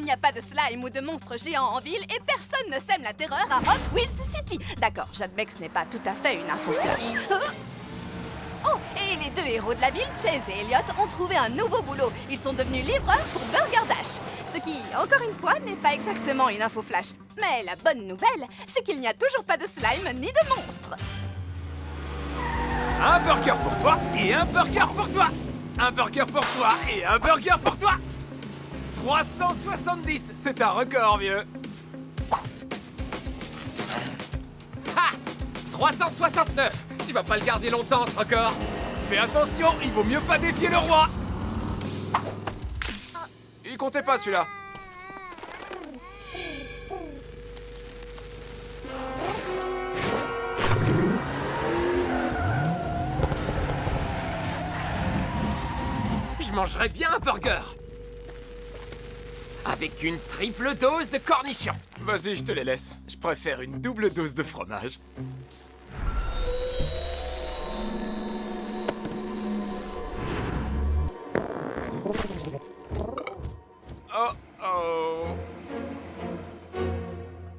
n'y a pas de slime ou de monstres géants en ville et personne ne sème la terreur à Hot Wheels City. D'accord, j'admets que ce n'est pas tout à fait une info flash. Oh, et les deux héros de la ville, Chase et Elliot, ont trouvé un nouveau boulot. Ils sont devenus livreurs pour Burger Dash. Ce qui, encore une fois, n'est pas exactement une info flash. Mais la bonne nouvelle, c'est qu'il n'y a toujours pas de slime ni de monstres. Un burger pour toi et un burger pour toi. Un burger pour toi et un burger pour toi. 370, c'est un record, vieux. Ha 369. Tu vas pas le garder longtemps, ce record. Fais attention, il vaut mieux pas défier le roi. Il comptait pas, celui-là. Je mangerais bien un burger. Avec une triple dose de cornichons. Vas-y, je te les laisse. Je préfère une double dose de fromage. Oh oh.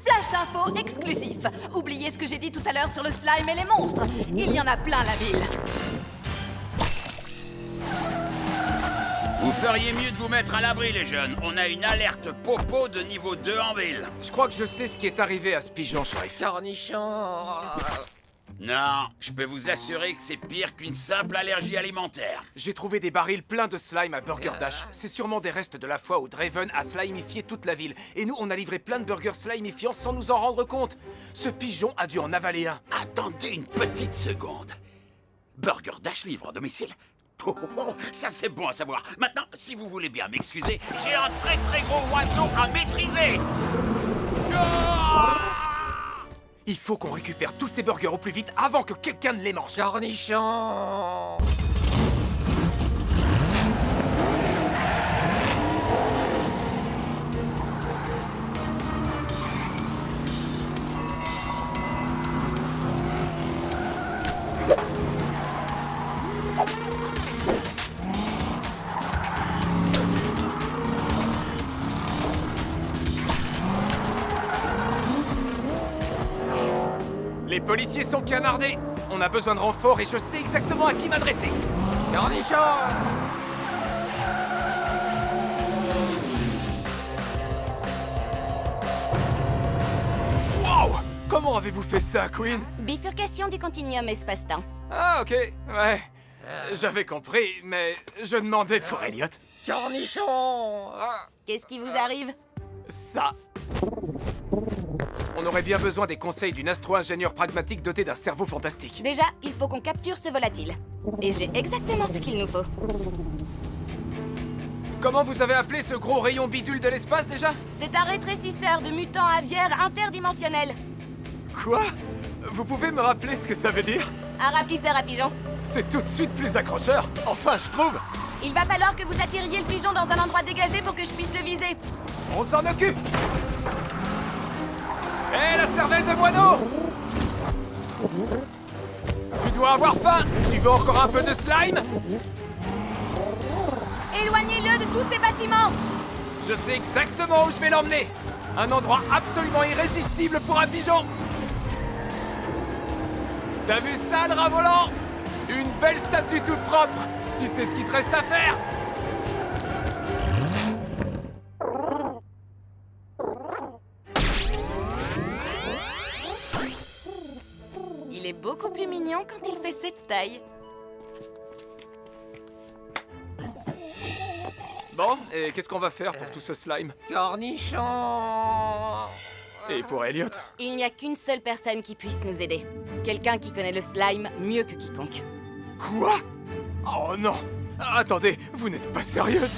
Flash info exclusif. Oubliez ce que j'ai dit tout à l'heure sur le slime et les monstres. Il y en a plein la ville. Vous feriez mieux de vous mettre à l'abri, les jeunes. On a une alerte popo de niveau 2 en ville. Je crois que je sais ce qui est arrivé à ce pigeon, shérif. Cornichons. Non, je peux vous assurer que c'est pire qu'une simple allergie alimentaire. J'ai trouvé des barils pleins de slime à Burger Dash. C'est sûrement des restes de la fois où Draven a slimifié toute la ville. Et nous, on a livré plein de burgers slimifiants sans nous en rendre compte. Ce pigeon a dû en avaler un. Attendez une petite seconde. Burger Dash livre à domicile? Oh, ça c'est bon à savoir. Maintenant, si vous voulez bien m'excuser, j'ai un très très gros oiseau à maîtriser. Il faut qu'on récupère tous ces burgers au plus vite avant que quelqu'un ne les mange. Cornichons. Les policiers sont canardés. On a besoin de renforts et je sais exactement à qui m'adresser. Cornichons. Wow! Comment avez-vous fait ça, Queen? Bifurcation du continuum espace-temps. Ah, ok, ouais. J'avais compris, mais je demandais pour Elliot. Cornichons. Qu'est-ce qui vous arrive? Ça. On aurait bien besoin des conseils d'une astro-ingénieure pragmatique dotée d'un cerveau fantastique. Déjà, il faut qu'on capture ce volatile. Et j'ai exactement ce qu'il nous faut. Comment vous avez appelé ce gros rayon bidule de l'espace déjà? C'est un rétrécisseur de mutants aviaires interdimensionnels. Quoi? Vous pouvez me rappeler ce que ça veut dire? Un rapetisseur à pigeons. C'est tout de suite plus accrocheur. Enfin, je trouve. Il va falloir que vous attiriez le pigeon dans un endroit dégagé pour que je puisse le viser. On s'en occupe. Hé, la cervelle de moineau! Tu dois avoir faim! Tu veux encore un peu de slime? Éloignez-le de tous ces bâtiments! Je sais exactement où je vais l'emmener! Un endroit absolument irrésistible pour un pigeon! T'as vu ça, le rat volant? Une belle statue toute propre! Tu sais ce qu'il te reste à faire? Il est beaucoup plus mignon quand il fait cette taille. Bon, et qu'est-ce qu'on va faire pour tout ce slime? Cornichons. Et pour Elliot? Il n'y a qu'une seule personne qui puisse nous aider. Quelqu'un qui connaît le slime mieux que quiconque. Quoi? Oh non! Attendez, vous n'êtes pas sérieuse?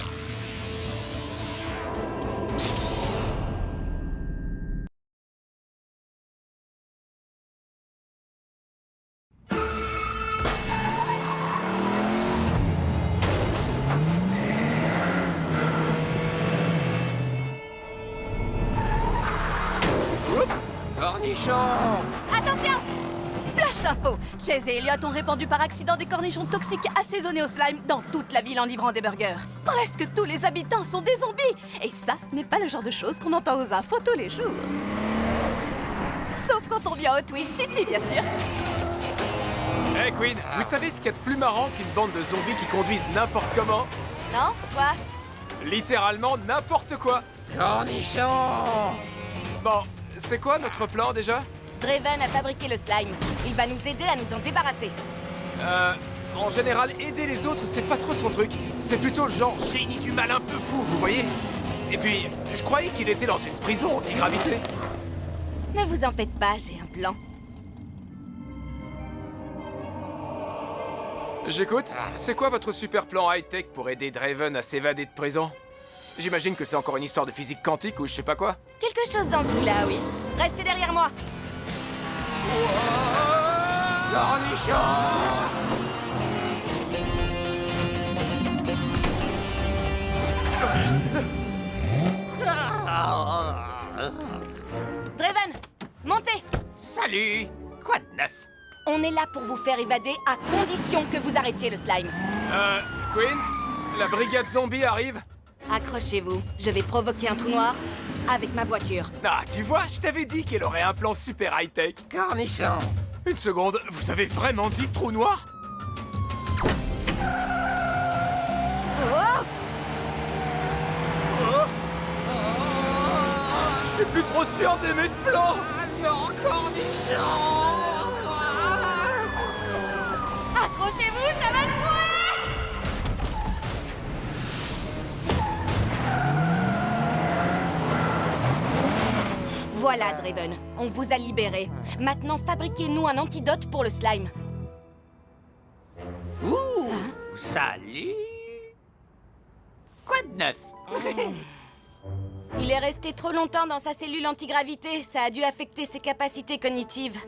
Oups. Cornichons. Attention! Flash Flash info. Chase et Elliot ont répandu par accident des cornichons toxiques assaisonnés au slime dans toute la ville en livrant des burgers. Presque tous les habitants sont des zombies. Et ça, ce n'est pas le genre de choses qu'on entend aux infos tous les jours. Sauf quand on vient à Hot Wheels City, bien sûr. Hey Queen, vous savez ce qu'il y a de plus marrant qu'une bande de zombies qui conduisent n'importe comment? Non? Quoi? Littéralement n'importe quoi. Cornichon! Bon, c'est quoi notre plan déjà? Draven a fabriqué le slime. Il va nous aider à nous en débarrasser. En général, aider les autres, c'est pas trop son truc. C'est plutôt le genre génie du mal un peu fou, vous voyez? Et puis, je croyais qu'il était dans une prison anti-gravité. Ne vous en faites pas, j'ai un plan. J'écoute. C'est quoi votre super plan high-tech pour aider Draven à s'évader de prison? J'imagine que c'est encore une histoire de physique quantique ou je sais pas quoi. Quelque chose dans ce goût-là, oui. Restez derrière moi. Draven, montez. Salut! Quoi de neuf? On est là pour vous faire évader à condition que vous arrêtiez le slime. Queen, la brigade zombie arrive. Accrochez-vous, je vais provoquer un trou noir avec ma voiture. Ah, tu vois, je t'avais dit qu'elle aurait un plan super high-tech. Cornichon! Une seconde, vous avez vraiment dit trou noir? Oh! Je suis plus trop sûr d'aimer ce plan. Non, cornichon! Accrochez-vous, ça va se courir! Voilà, Draven, on vous a libéré. Maintenant, fabriquez-nous un antidote pour le slime. Ouh! Salut! Quoi de neuf? Il est resté trop longtemps dans sa cellule antigravité. Ça a dû affecter ses capacités cognitives.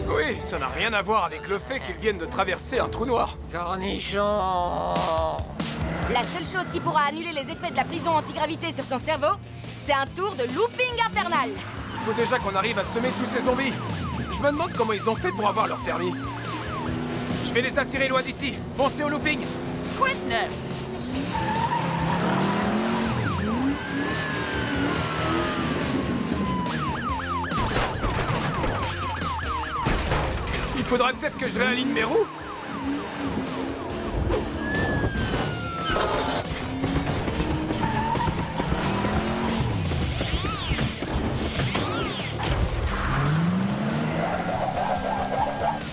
Oui, ça n'a rien à voir avec le fait qu'ils viennent de traverser un trou noir. Cornichon! La seule chose qui pourra annuler les effets de la prison antigravité sur son cerveau, c'est un tour de looping infernal. Il faut déjà qu'on arrive à semer tous ces zombies. Je me demande comment ils ont fait pour avoir leur permis. Je vais les attirer loin d'ici. Foncez au looping. Quoi de neuf? Il faudrait peut-être que je réaligne mes roues.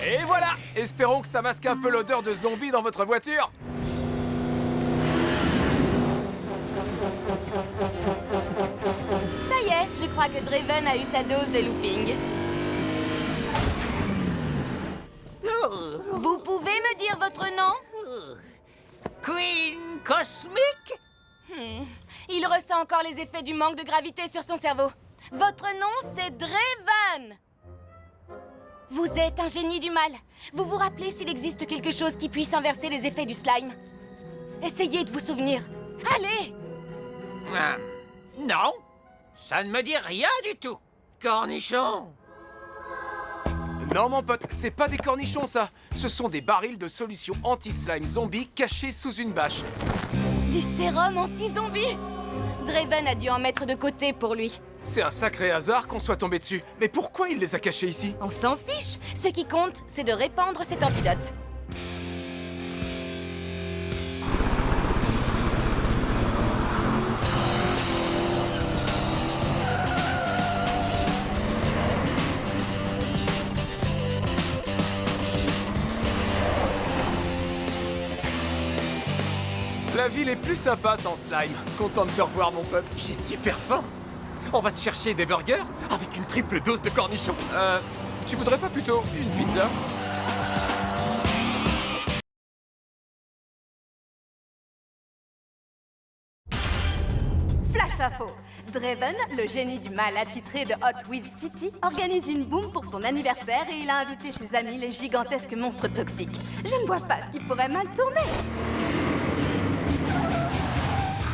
Et voilà! Espérons que ça masque un peu l'odeur de zombie dans votre voiture. Ça y est, je crois que Draven a eu sa dose de looping. Vous pouvez me dire votre nom? Queen Cosmic? Il ressent encore les effets du manque de gravité sur son cerveau. Votre nom, c'est Draven! Vous êtes un génie du mal. Vous vous rappelez s'il existe quelque chose qui puisse inverser les effets du slime? Essayez de vous souvenir. Allez! Non, ça ne me dit rien du tout. Cornichon! Non, mon pote, c'est pas des cornichons, ça. Ce sont des barils de solution anti-slime zombie cachés sous une bâche. Du sérum anti-zombie! Draven a dû en mettre de côté pour lui. C'est un sacré hasard qu'on soit tombé dessus. Mais pourquoi il les a cachés ici? On s'en fiche. Ce qui compte, c'est de répandre cet antidote. La ville est plus sympa sans slime. Content de te revoir, mon pote. J'ai super faim! On va se chercher des burgers avec une triple dose de cornichons. Tu voudrais pas plutôt une pizza? Flash info. Draven, le génie du mal attitré de Hot Wheels City, organise une boum pour son anniversaire et il a invité ses amis les gigantesques monstres toxiques. Je ne vois pas ce qui pourrait mal tourner.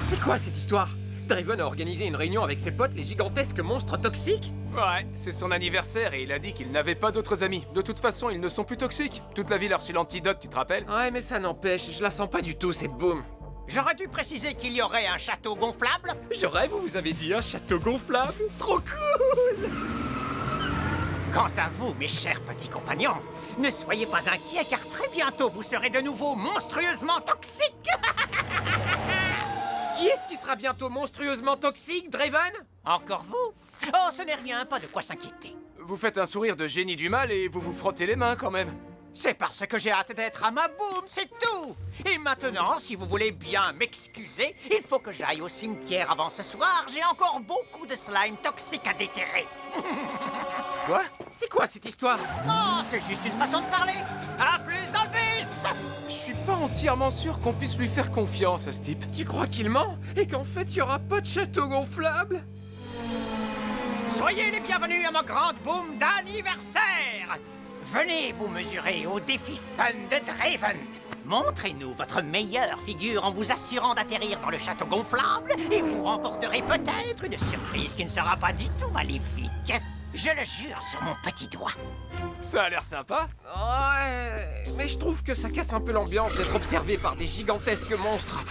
C'est quoi cette histoire? Draven a organisé une réunion avec ses potes, les gigantesques monstres toxiques? Ouais, c'est son anniversaire et il a dit qu'il n'avait pas d'autres amis. De toute façon, ils ne sont plus toxiques. Toute la ville a reçu l'antidote, tu te rappelles? Ouais, mais ça n'empêche, je la sens pas du tout, cette boum. J'aurais dû préciser qu'il y aurait un château gonflable. Je rêve, vous avez dit un château gonflable. Trop cool! Quant à vous, mes chers petits compagnons, ne soyez pas inquiets car très bientôt vous serez de nouveau monstrueusement toxiques. Qui est-ce qui sera bientôt monstrueusement toxique, Draven? Encore vous? Oh, ce n'est rien, pas de quoi s'inquiéter. Vous faites un sourire de génie du mal et vous vous frottez les mains quand même. C'est parce que j'ai hâte d'être à ma boum, c'est tout. Et maintenant, si vous voulez bien m'excuser, il faut que j'aille au cimetière avant ce soir. J'ai encore beaucoup de slime toxique à déterrer. Quoi? C'est quoi cette histoire? Oh, c'est juste une façon de parler. À plus dans le bus. Je suis pas entièrement sûr qu'on puisse lui faire confiance à ce type. Tu crois qu'il ment? Et qu'en fait, il y aura pas de château gonflable? Soyez les bienvenus à ma grande boum d'anniversaire. Venez vous mesurer au défi fun de Draven. Montrez-nous votre meilleure figure en vous assurant d'atterrir dans le château gonflable et vous remporterez peut-être une surprise qui ne sera pas du tout maléfique. Je le jure sur mon petit doigt. Ça a l'air sympa. Ouais, mais je trouve que ça casse un peu l'ambiance d'être observé par des gigantesques monstres.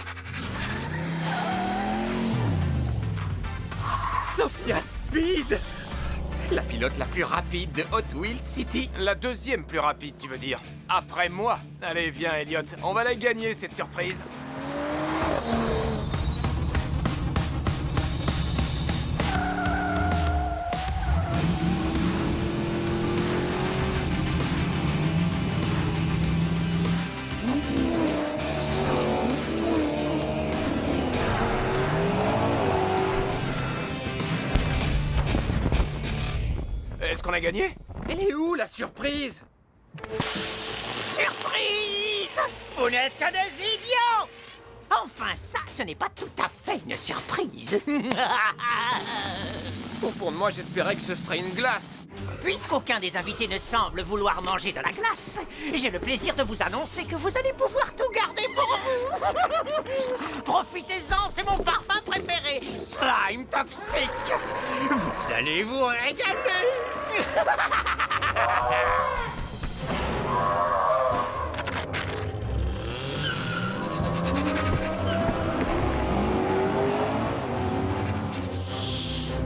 Sophia Speed! La pilote la plus rapide de Hot Wheels City. La deuxième plus rapide, tu veux dire? Après moi. Allez, viens, Elliot. On va la gagner, cette surprise. Est-ce qu'on a gagné? Elle est où, la surprise? Surprise! Vous n'êtes que des idiots! Enfin, ça, ce n'est pas tout à fait une surprise. Au fond de moi, j'espérais que ce serait une glace. Puisqu'aucun des invités ne semble vouloir manger de la glace, j'ai le plaisir de vous annoncer que vous allez pouvoir tout garder pour vous. Profitez-en, c'est mon parfum préféré, Slime Toxique. Vous allez vous régaler.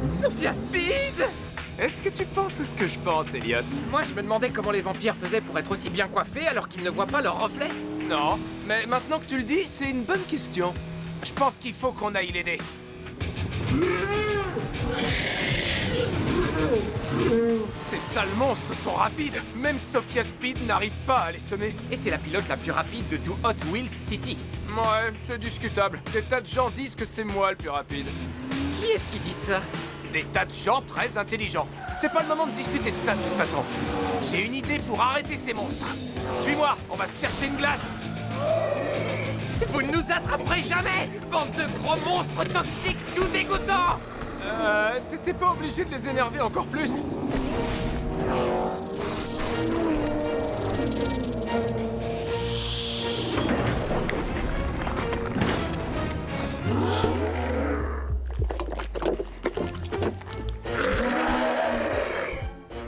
Sophia Speed! Est-ce que tu penses ce que je pense, Elliot? Moi, je me demandais comment les vampires faisaient pour être aussi bien coiffés alors qu'ils ne voient pas leur reflet. Non, mais maintenant que tu le dis, c'est une bonne question. Je pense qu'il faut qu'on aille l'aider. Ces sales monstres sont rapides. Même Sophia Speed n'arrive pas à les semer. Et c'est la pilote la plus rapide de tout Hot Wheels City. Ouais, c'est discutable. Des tas de gens disent que c'est moi le plus rapide. Qui est-ce qui dit ça? Des tas de gens très intelligents. C'est pas le moment de discuter de ça de toute façon. J'ai une idée pour arrêter ces monstres. Suis-moi, on va se chercher une glace. Vous ne nous attraperez jamais, bande de gros monstres toxiques tout dégoûtants! T'étais pas obligé de les énerver encore plus?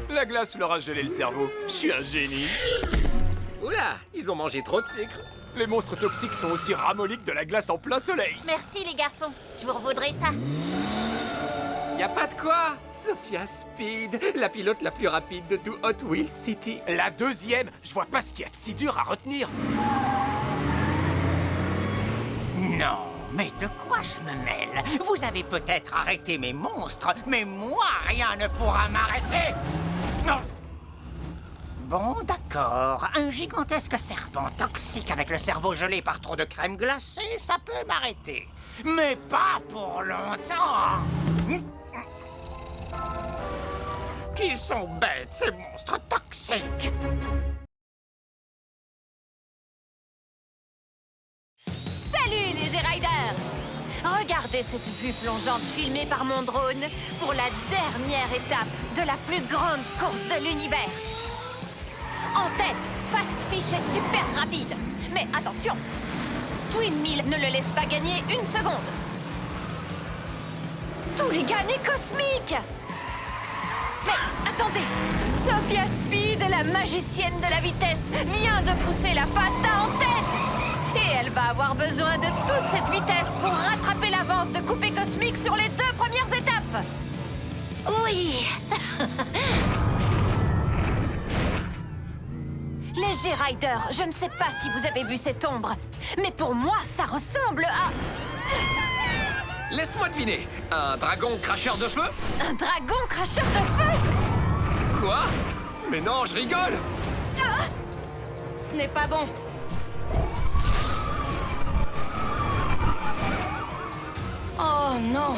La glace leur a gelé le cerveau. Je suis un génie. Oula, ils ont mangé trop de sucre. Les monstres toxiques sont aussi ramollis que de la glace en plein soleil. Merci les garçons, je vous revaudrai ça. Y a pas de quoi. Sophia Speed, la pilote la plus rapide de tout Hot Wheels City. La deuxième, je vois pas ce qu'il y a de si dur à retenir. Non, mais de quoi je me mêle? Vous avez peut-être arrêté mes monstres, mais moi, rien ne pourra m'arrêter. Non. Bon, d'accord. Un gigantesque serpent toxique avec le cerveau gelé par trop de crème glacée, ça peut m'arrêter. Mais pas pour longtemps. Qu'ils sont bêtes, ces monstres toxiques. Salut les G-Riders! Regardez cette vue plongeante filmée par mon drone pour la dernière étape de la plus grande course de l'univers. En tête, Fast Fish est super rapide. Mais attention, Twin Mill ne le laisse pas gagner une seconde. Tous les gars, est cosmique! Mais attendez! Sophia Speed, la magicienne de la vitesse, vient de pousser la Fasta en tête! Et elle va avoir besoin de toute cette vitesse pour rattraper l'avance de Coupé Cosmique sur les 2 premières étapes! Oui! Les G-Rider, je ne sais pas si vous avez vu cette ombre, mais pour moi, ça ressemble à... Laisse-moi deviner. Un dragon cracheur de feu? un dragon cracheur de feu! Quoi? Mais non, je rigole! Ce n'est pas bon. Oh non!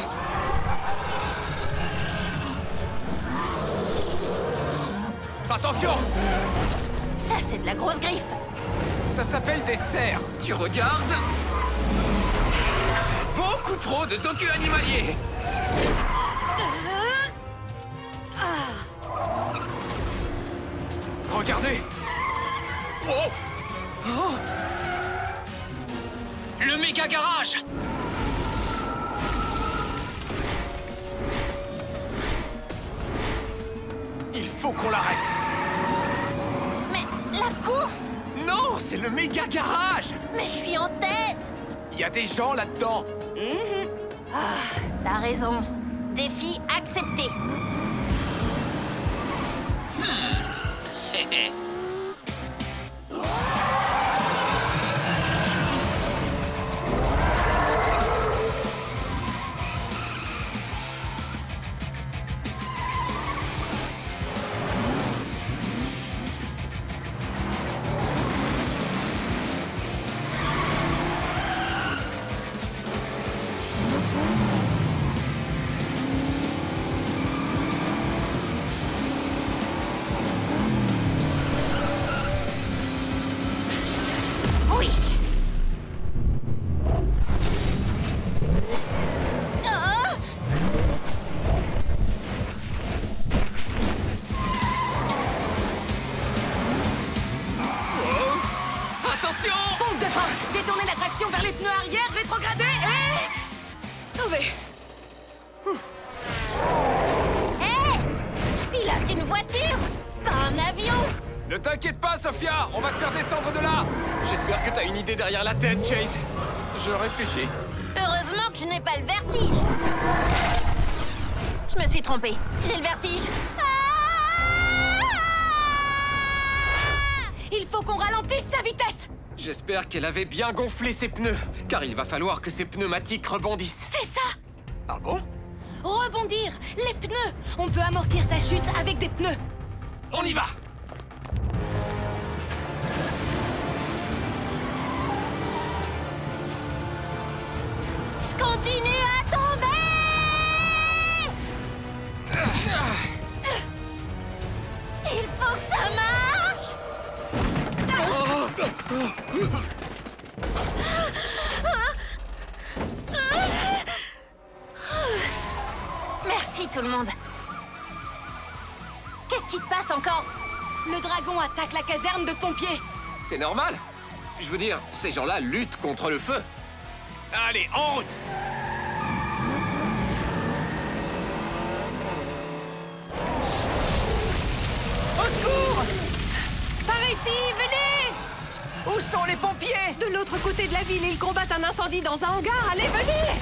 Attention! Ça, c'est de la grosse griffe. Ça s'appelle des cerfs. Tu regardes? Beaucoup trop de docu animaliers! Regardez! Oh! Le méga garage! Il faut qu'on l'arrête! Mais la course! Non, c'est le méga garage! Mais je suis en tête! Il y a des gens là-dedans! T'as raison. Défi accepté. Oui. Ah! Attention! Pompe de frein! Détournez la traction vers les pneus arrière, rétrogradez et... Sauvé! Hé! Je pilote une voiture, pas un avion. Ne t'inquiète pas, Sophia! On va te faire descendre de là! J'espère que t'as une idée derrière la tête, Chase. Je réfléchis. Heureusement que je n'ai pas le vertige. Je me suis trompée. J'ai le vertige. Il faut qu'on ralentisse sa vitesse! J'espère qu'elle avait bien gonflé ses pneus, car il va falloir que ses pneumatiques rebondissent. C'est ça! Ah bon? Rebondir! Les pneus! On peut amortir sa chute avec des pneus! On y va! Je continue à tomber. Il faut que ça marche. Merci tout le monde. Qu'est-ce qui se passe encore? Le dragon attaque la caserne de pompiers! C'est normal. Je veux dire, ces gens-là luttent contre le feu. Allez, en route! Au secours! Par ici, venez! Où sont les pompiers? De l'autre côté de la ville, ils combattent un incendie dans un hangar! Allez, venez!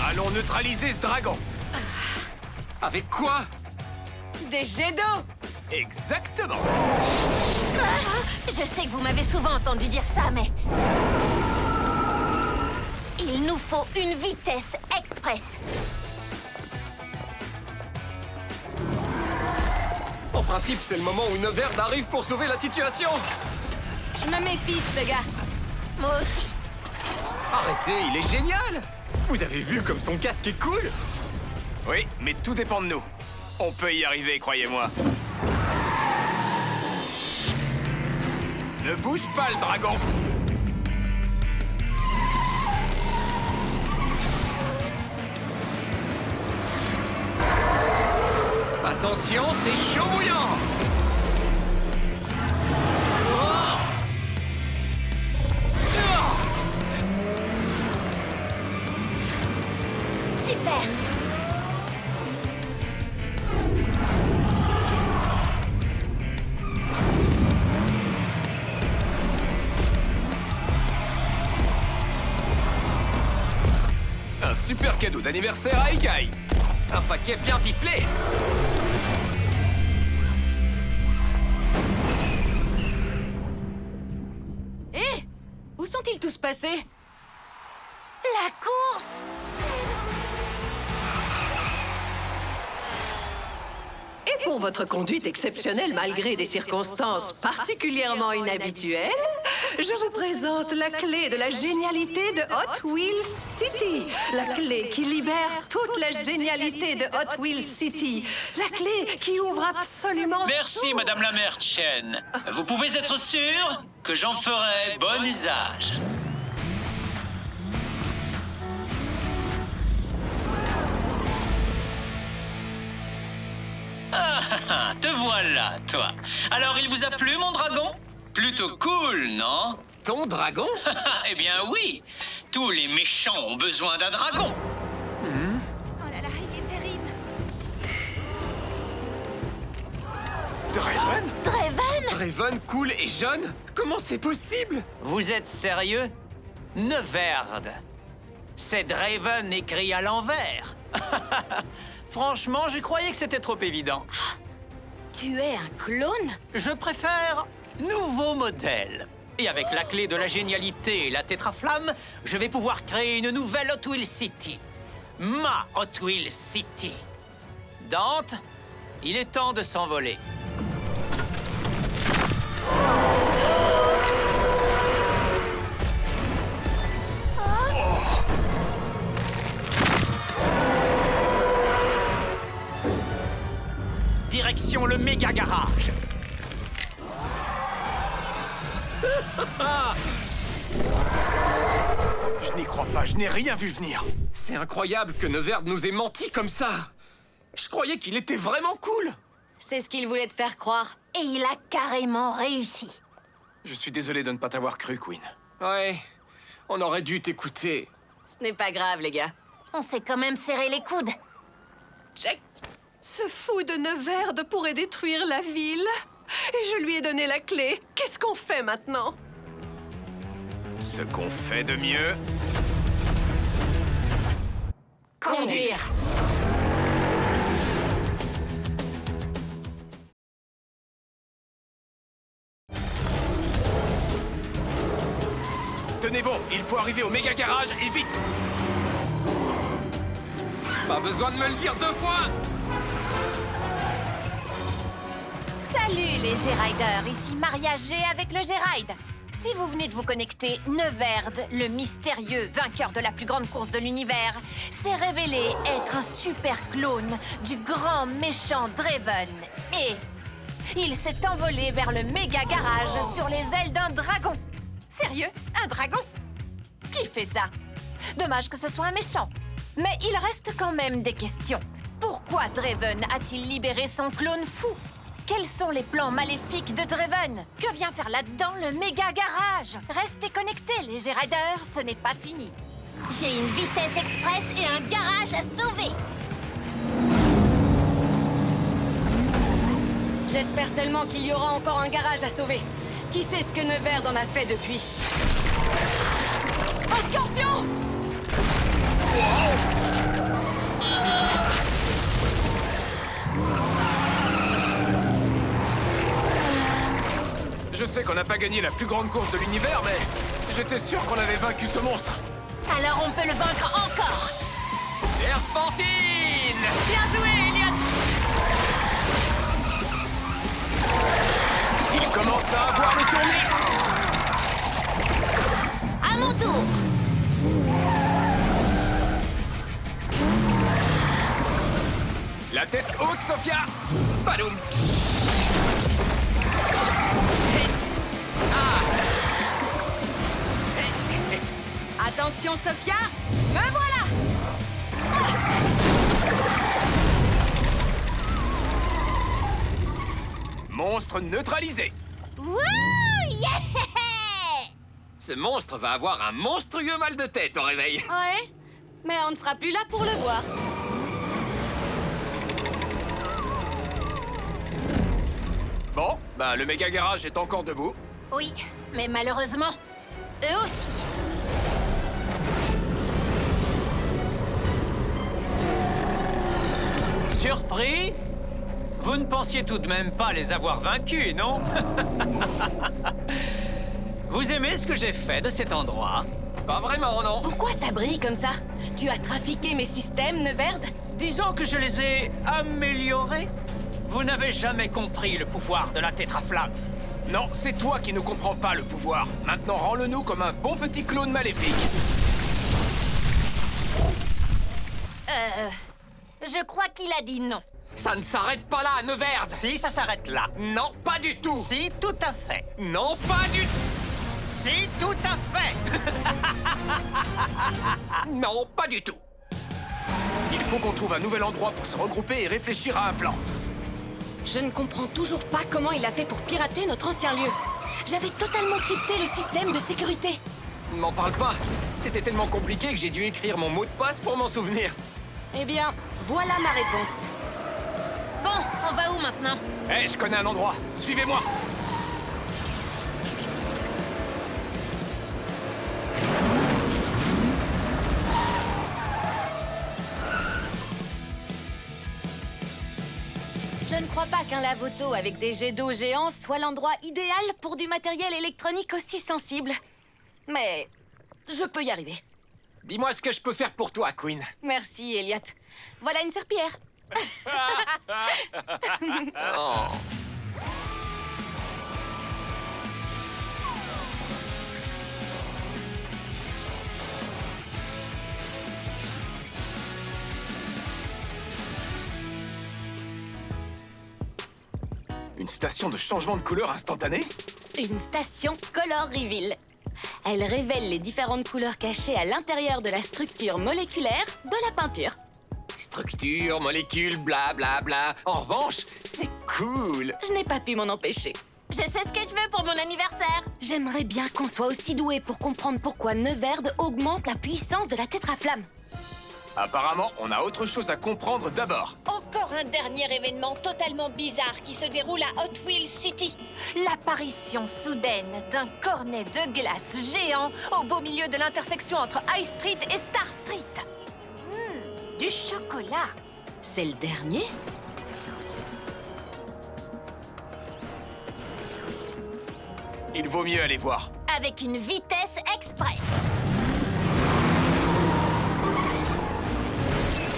Allons neutraliser ce dragon! Avec quoi? Des jets d'eau! Exactement! Je sais que vous m'avez souvent entendu dire ça, mais... Il nous faut une vitesse express. En principe, c'est le moment où Neverd arrive pour sauver la situation. Je me méfie de ce gars! Moi aussi. Arrêtez, il est génial. Vous avez vu comme son casque est cool? Oui, mais tout dépend de nous. On peut y arriver, croyez-moi. Ne bouge pas, le dragon! Attention, c'est chaud bouillant. Oh. super cadeau d'anniversaire à Ikai. Un paquet bien ficelé. Hé! Où sont-ils tous passés? La course! Et pour votre conduite exceptionnelle malgré des circonstances particulièrement inhabituelles, je vous présente la clé de la génialité de Hot Wheels City. La clé qui libère toute la génialité de Hot Wheels City. La clé qui ouvre absolument Merci, tout. Madame la Merchant. Vous pouvez être sûr que j'en ferai bon usage. Ah, te voilà, toi. Alors, il vous a plu, mon dragon? Plutôt cool, non? Ton dragon? Eh bien, oui. Tous les méchants ont besoin d'un dragon. Oh là là, il est terrible. Draven? Draven? Draven cool et jeune? Comment c'est possible? Vous êtes sérieux? Neverd. C'est Draven écrit à l'envers. Franchement, je croyais que c'était trop évident. Tu es un clone? Je préfère nouveau modèle. Et avec la clé de la génialité et la tétraflamme, je vais pouvoir créer une nouvelle Hot Wheels City. Ma Hot Wheels City. Dante, il est temps de s'envoler. Direction le méga garage. Je n'y crois pas, je n'ai rien vu venir. C'est incroyable que Neverd nous ait menti comme ça. Je croyais qu'il était vraiment cool. C'est ce qu'il voulait te faire croire. Et il a carrément réussi. Je suis désolé de ne pas t'avoir cru, Queen. Ouais, on aurait dû t'écouter. Ce n'est pas grave, les gars. On s'est quand même serré les coudes. Check. Ce fou de Neverd pourrait détruire la ville. Et je lui ai donné la clé. Qu'est-ce qu'on fait maintenant? Ce qu'on fait de mieux... Conduire. Tenez bon, il faut arriver au méga garage et vite. Pas besoin de me le dire 2 fois. Salut les G-Riders, ici Maria G avec le G-Ride. Si vous venez de vous connecter, Neverd, le mystérieux vainqueur de la plus grande course de l'univers, s'est révélé être un super clone du grand méchant Draven. Et il s'est envolé vers le méga garage sur les ailes d'un dragon. Sérieux? Un dragon? Qui fait ça? Dommage que ce soit un méchant. Mais il reste quand même des questions. Pourquoi Draven a-t-il libéré son clone fou? Quels sont les plans maléfiques de Draven? Que vient faire là-dedans le méga garage? Restez connectés, les G-Riders, ce n'est pas fini. J'ai une vitesse express et un garage à sauver. J'espère seulement qu'il y aura encore un garage à sauver. Qui sait ce que Neverd en a fait depuis? Un scorpion! Je sais qu'on n'a pas gagné la plus grande course de l'univers, mais j'étais sûr qu'on avait vaincu ce monstre. Alors on peut le vaincre encore. Serpentine! Bien joué, Elliot! Il commence à avoir le tournis. À mon tour. La tête haute, Sophia. Badoum! Attention, Sophia! Me voilà! Monstre neutralisé. Wouh! Yeah! Ce monstre va avoir un monstrueux mal de tête au réveil. Ouais, mais on ne sera plus là pour le voir. Bon, ben le méga garage est encore debout. Oui, mais malheureusement, eux aussi. Surpris? Vous ne pensiez tout de même pas les avoir vaincus, non? Vous aimez ce que j'ai fait de cet endroit? Pas vraiment, non. Pourquoi ça brille comme ça? Tu as trafiqué mes systèmes, Neverd? Disons que je les ai améliorés. Vous n'avez jamais compris le pouvoir de la tétraflamme. Non, c'est toi qui ne comprends pas le pouvoir. Maintenant, rends-le-nous comme un bon petit clone maléfique. Je crois qu'il a dit non. Ça ne s'arrête pas là, Neverd. Si, ça s'arrête là. Non, pas du tout. Si, tout à fait. Non, pas du Si, tout à fait. Non, pas du tout. Il faut qu'on trouve un nouvel endroit pour se regrouper et réfléchir à un plan. Je ne comprends toujours pas comment il a fait pour pirater notre ancien lieu. J'avais totalement crypté le système de sécurité. Ne m'en parle pas. C'était tellement compliqué que j'ai dû écrire mon mot de passe pour m'en souvenir. Eh bien, voilà ma réponse. Bon, on va où maintenant? Hé, je connais un endroit. Suivez-moi. Je ne crois pas qu'un lave-auto avec des jets d'eau géants soit l'endroit idéal pour du matériel électronique aussi sensible. Mais je peux y arriver. Dis-moi ce que je peux faire pour toi, Queen. Merci, Elliot. Voilà une serpillière. Oh. Une station de changement de couleur instantanée? Une station Color Reveal. Elle révèle les différentes couleurs cachées à l'intérieur de la structure moléculaire de la peinture. Structure, molécules, bla bla bla. En revanche, c'est cool. Je n'ai pas pu m'en empêcher. Je sais ce que je veux pour mon anniversaire. J'aimerais bien qu'on soit aussi doué pour comprendre pourquoi Neverd augmente la puissance de la tétraflamme. Apparemment, on a autre chose à comprendre d'abord. Encore un dernier événement totalement bizarre qui se déroule à Hot Wheels City. L'apparition soudaine d'un cornet de glace géant au beau milieu de l'intersection entre High Street et Star Street. Du chocolat. C'est le dernier? Il vaut mieux aller voir. Avec une vitesse express.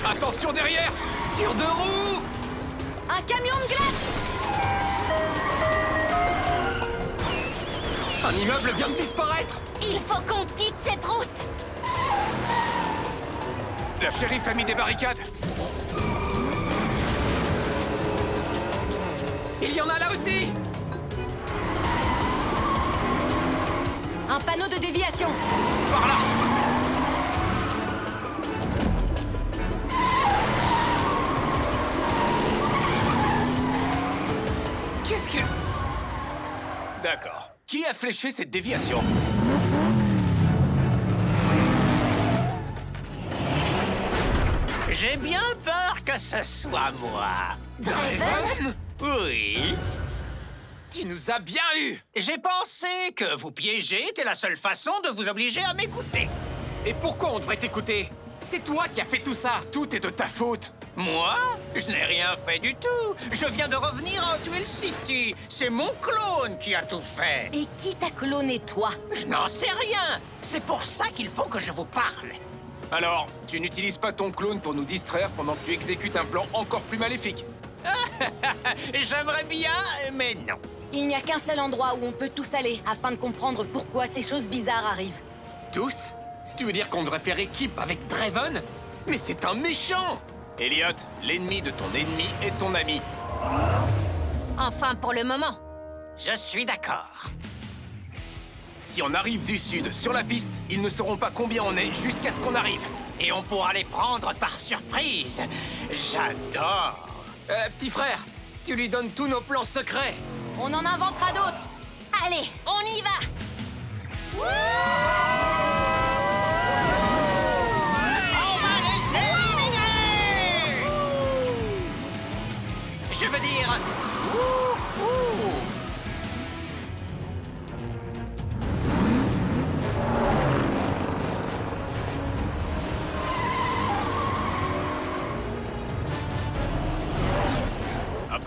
Attention derrière! Sur deux roues. Un camion de glace! Un immeuble vient de disparaître. Il faut qu'on quitte cette route. La shérif a mis des barricades. Il y en a là aussi. Un panneau de déviation. Par là! Qu'est-ce que... D'accord. Qui a fléché cette déviation? J'ai bien peur que ce soit moi. Draven? Oui. Tu nous as bien eu! J'ai pensé que vous piéger était la seule façon de vous obliger à m'écouter. Et pourquoi on devrait t'écouter? C'est toi qui as fait tout ça. Tout est de ta faute. Moi? Je n'ai rien fait du tout. Je viens de revenir à Hot Wheels City. C'est mon clone qui a tout fait. Et qui t'a cloné, toi? Je n'en sais rien. C'est pour ça qu'il faut que je vous parle. Alors, tu n'utilises pas ton clone pour nous distraire pendant que tu exécutes un plan encore plus maléfique. J'aimerais bien, mais non. Il n'y a qu'un seul endroit où on peut tous aller afin de comprendre pourquoi ces choses bizarres arrivent. Tous? Tu veux dire qu'on devrait faire équipe avec Draven? Mais c'est un méchant. Elliot, l'ennemi de ton ennemi est ton ami. Enfin, pour le moment. Je suis d'accord. Si on arrive du sud sur la piste, ils ne sauront pas combien on est jusqu'à ce qu'on arrive. Et on pourra les prendre par surprise. J'adore. Petit frère, tu lui donnes tous nos plans secrets. On en inventera d'autres. Allez, on y va. On va les éliminer. Je veux dire...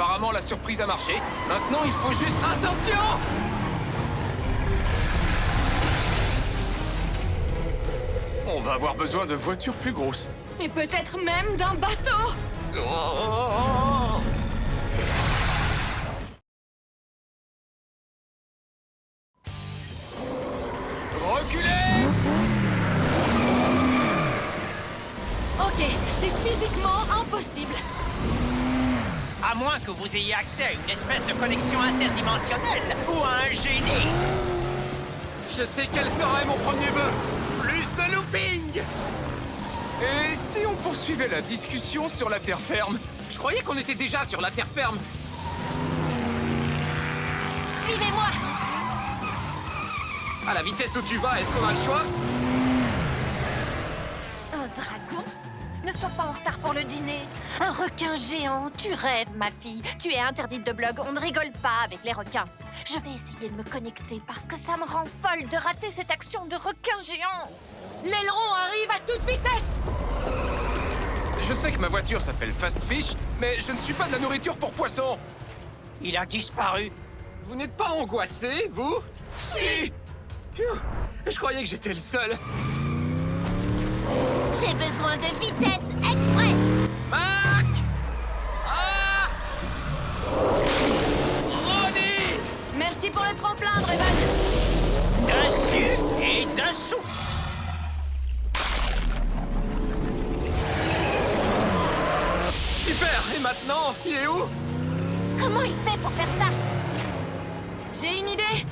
Apparemment, la surprise a marché. Maintenant, il faut juste... Attention! On va avoir besoin de voitures plus grosses. Et peut-être même d'un bateau. Oh. Reculez! Ok, c'est physiquement impossible. À moins que vous ayez accès à une espèce de connexion interdimensionnelle ou à un génie. Je sais quel serait mon premier vœu. Plus de looping! Et si on poursuivait la discussion sur la terre ferme? Je croyais qu'on était déjà sur la terre ferme. Suivez-moi. À la vitesse où tu vas, est-ce qu'on a le choix? Un dragon? Ne sois pas en retard pour le dîner. Un requin géant, tu rêves, ma fille. Tu es interdite de blog, on ne rigole pas avec les requins. Je vais essayer de me connecter parce que ça me rend folle de rater cette action de requin géant. L'aileron arrive à toute vitesse. Je sais que ma voiture s'appelle Fast Fish, mais je ne suis pas de la nourriture pour poissons. Il a disparu. Vous n'êtes pas angoissé, vous? Si! Pfiou, je croyais que j'étais le seul. J'ai besoin de vitesse express. Mac! Ah! Ronnie! Merci pour le tremplin, Draven. Dessus et dessous. Super! Et maintenant, il est où? Comment il fait pour faire ça? J'ai une idée.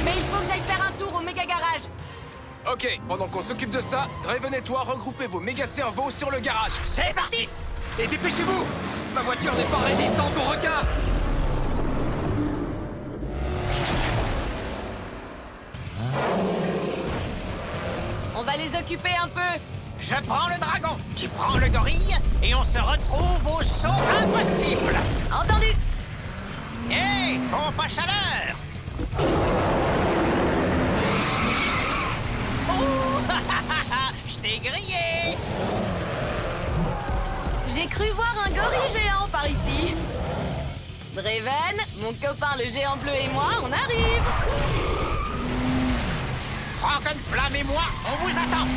Mais il faut que j'aille faire un tour au méga garage. Ok, pendant qu'on s'occupe de ça, Draven et toi, regroupez vos méga cerveaux sur le garage. C'est parti. Et dépêchez-vous! Ma voiture n'est pas résistante aux requins! On va les occuper un peu. Je prends le dragon, tu prends le gorille, et on se retrouve au saut impossible. Entendu. Hé, pompe à chaleur. Oh, je t'ai grillé. J'ai cru voir un gorille géant par ici. Draven, mon copain le géant bleu et moi, on arrive. Frankenflamme et moi, on vous attend.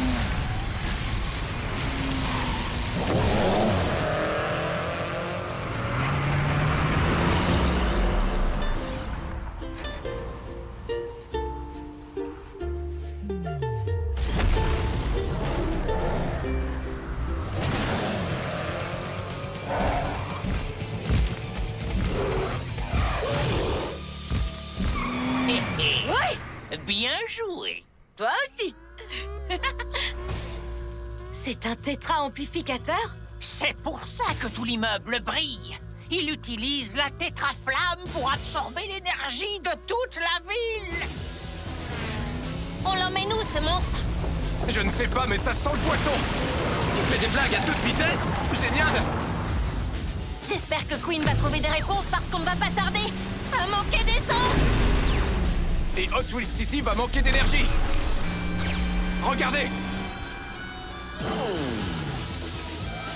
Oui, Bien joué. toi aussi. C'est un tétra-amplificateur? C'est pour ça que tout l'immeuble brille. Il utilise la tétraflamme pour absorber l'énergie de toute la ville. On l'emmène où, ce monstre? Je ne sais pas, mais ça sent le poisson. Tu fais des blagues à toute vitesse? Génial! J'espère que Queen va trouver des réponses parce qu'on ne va pas tarder à manquer d'essence. Et Hot Wheels City va manquer d'énergie. Regardez!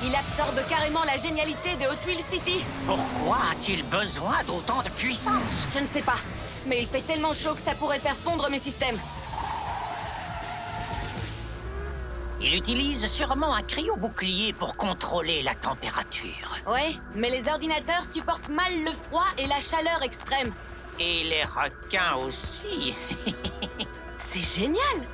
Il absorbe carrément la génialité de Hot Wheels City. Pourquoi a-t-il besoin d'autant de puissance? Je ne sais pas, mais il fait tellement chaud que ça pourrait faire fondre mes systèmes. Il utilise sûrement un cryo-bouclier pour contrôler la température. Ouais, mais les ordinateurs supportent mal le froid et la chaleur extrême. Et les requins aussi. C'est génial!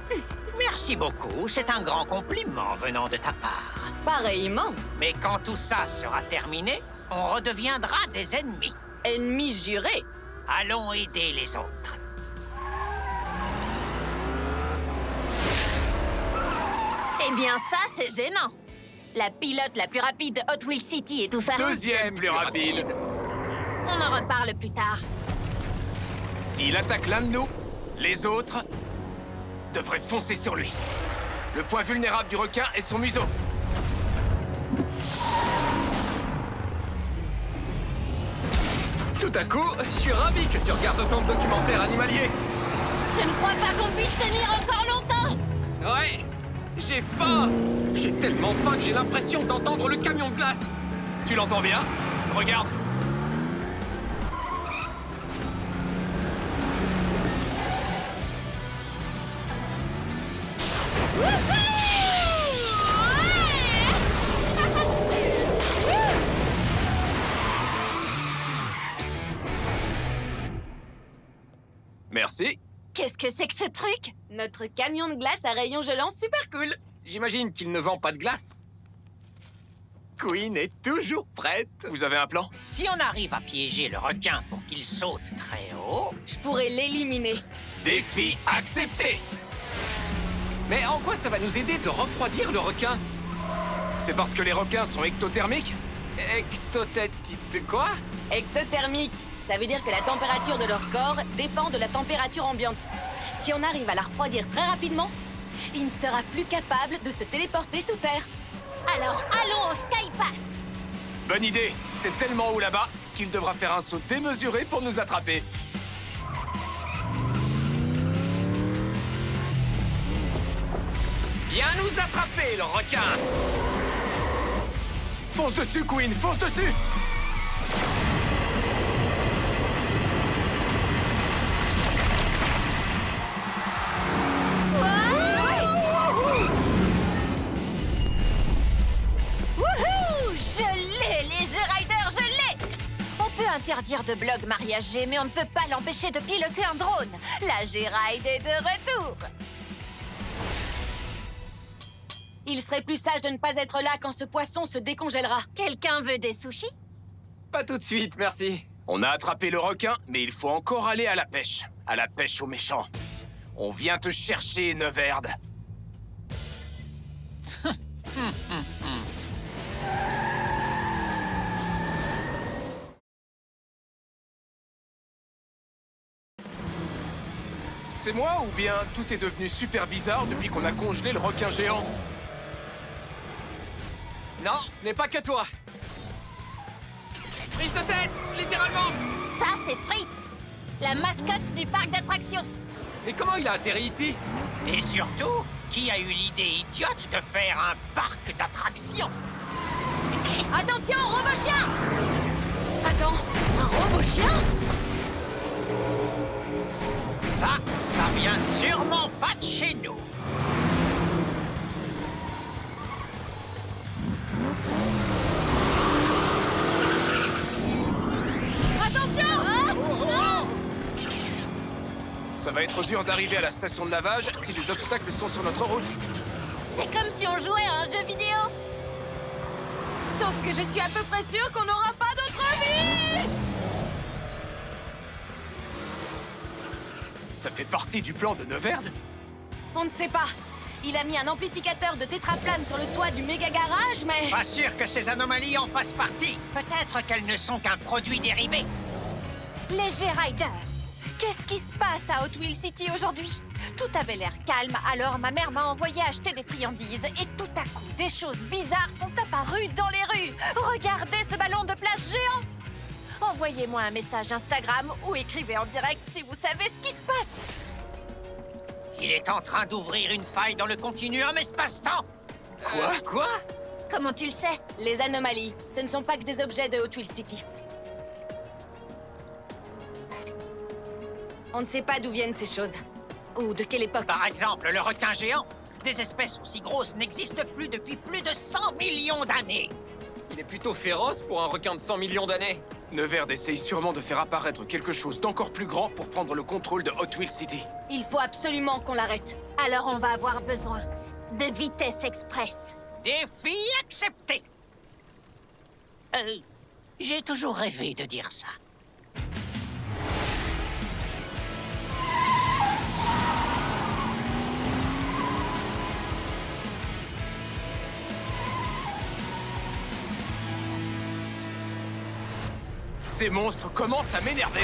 Merci beaucoup, c'est un grand compliment venant de ta part. Pareillement. Mais quand tout ça sera terminé, on redeviendra des ennemis. Ennemi juré. Allons aider les autres. Eh bien, ça, c'est gênant. La pilote la plus rapide de Hot Wheels City et tout ça. Deuxième plus rapide. On en reparle plus tard. S'il attaque l'un de nous, les autres devraient foncer sur lui. Le point vulnérable du requin est son museau. Tout à coup, je suis ravi que tu regardes autant de documentaires animaliers. Je ne crois pas qu'on puisse tenir encore longtemps. Ouais, j'ai faim. J'ai tellement faim que j'ai l'impression d'entendre le camion de glace. Tu l'entends bien? regarde. Merci. Qu'est-ce que c'est que ce truc? Notre camion de glace à rayons gelants super cool. J'imagine qu'il ne vend pas de glace. Queen est toujours prête. Vous avez un plan? Si on arrive à piéger le requin pour qu'il saute très haut... Je pourrais l'éliminer. Défi accepté. Mais en quoi ça va nous aider de refroidir le requin? C'est parce que les requins sont ectothermiques? Quoi? Ectothermique. Ça veut dire que la température de leur corps dépend de la température ambiante. Si on arrive à la refroidir très rapidement, il ne sera plus capable de se téléporter sous terre. Alors, allons au Sky Pass. Bonne idée. C'est tellement haut là-bas qu'il devra faire un saut démesuré pour nous attraper. Viens nous attraper, le requin! Fonce dessus, Queen, fonce dessus! Wouhou! Je l'ai, les G-Riders, je l'ai! On peut interdire de blog Maria G, mais on ne peut pas l'empêcher de piloter un drone. La G-Ride est de retour. Il serait plus sage de ne pas être là quand ce poisson se décongèlera. Quelqu'un veut des sushis? Pas tout de suite, merci. On a attrapé le requin, mais il faut encore aller à la pêche. À la pêche aux méchants. On vient te chercher, Neverde. C'est moi ou bien tout est devenu super bizarre depuis qu'on a congelé le requin géant? Non, ce n'est pas que toi. Prise de tête, littéralement. Ça, c'est Fritz, la mascotte du parc d'attractions. Mais comment il a atterri ici? Et surtout, qui a eu l'idée idiote de faire un parc d'attractions? Attention, robot-chien! Attends, un robot-chien? Ça vient sûrement pas de chez nous. Ça va être dur d'arriver à la station de lavage si les obstacles sont sur notre route. C'est comme si on jouait à un jeu vidéo. Sauf que je suis à peu près sûre qu'on n'aura pas d'autre vie! Ça fait partie du plan de Neverde? On ne sait pas. Il a mis un amplificateur de tétraflamme sur le toit du méga garage, mais... Pas sûr que ces anomalies en fassent partie. Peut-être qu'elles ne sont qu'un produit dérivé. Les G-Riders. Qu'est-ce qui se passe à Hot Wheels City aujourd'hui? Tout avait l'air calme, alors ma mère m'a envoyé acheter des friandises. Et tout à coup, des choses bizarres sont apparues dans les rues. Regardez ce ballon de plage géant! Envoyez-moi un message Instagram ou écrivez en direct si vous savez ce qui se passe. Il est en train d'ouvrir une faille dans le continuum espace-temps. Quoi? Comment tu le sais? Les anomalies, ce ne sont pas que des objets de Hot Wheels City. On ne sait pas d'où viennent ces choses. Ou de quelle époque. Par exemple, le requin géant. Des espèces aussi grosses n'existent plus depuis plus de 100 millions d'années. Il est plutôt féroce pour un requin de 100 millions d'années. Neverde essaye sûrement de faire apparaître quelque chose d'encore plus grand pour prendre le contrôle de Hot Wheels City. Il faut absolument qu'on l'arrête. Alors on va avoir besoin de vitesse express. Défi accepté. J'ai toujours rêvé de dire ça. Ces monstres commencent à m'énerver.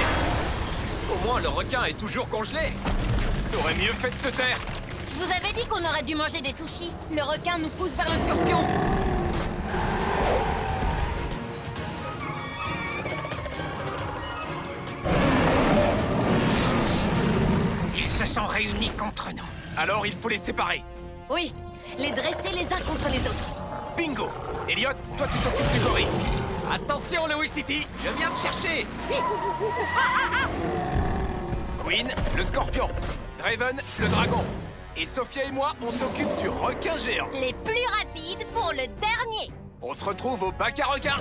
Au moins, le requin est toujours congelé. T'aurais mieux fait de te taire. Je vous avais dit qu'on aurait dû manger des sushis. Le requin nous pousse vers le scorpion. Ils se sont réunis contre nous. Alors il faut les séparer. Oui, les dresser les uns contre les autres. Bingo! Elliot, toi tu t'occupes du gorille. Attention, Louis City, je viens te chercher. Queen, le scorpion. Draven, le dragon. Et Sophia et moi, on s'occupe du requin géant. Les plus rapides pour le dernier. On se retrouve au bac à requins.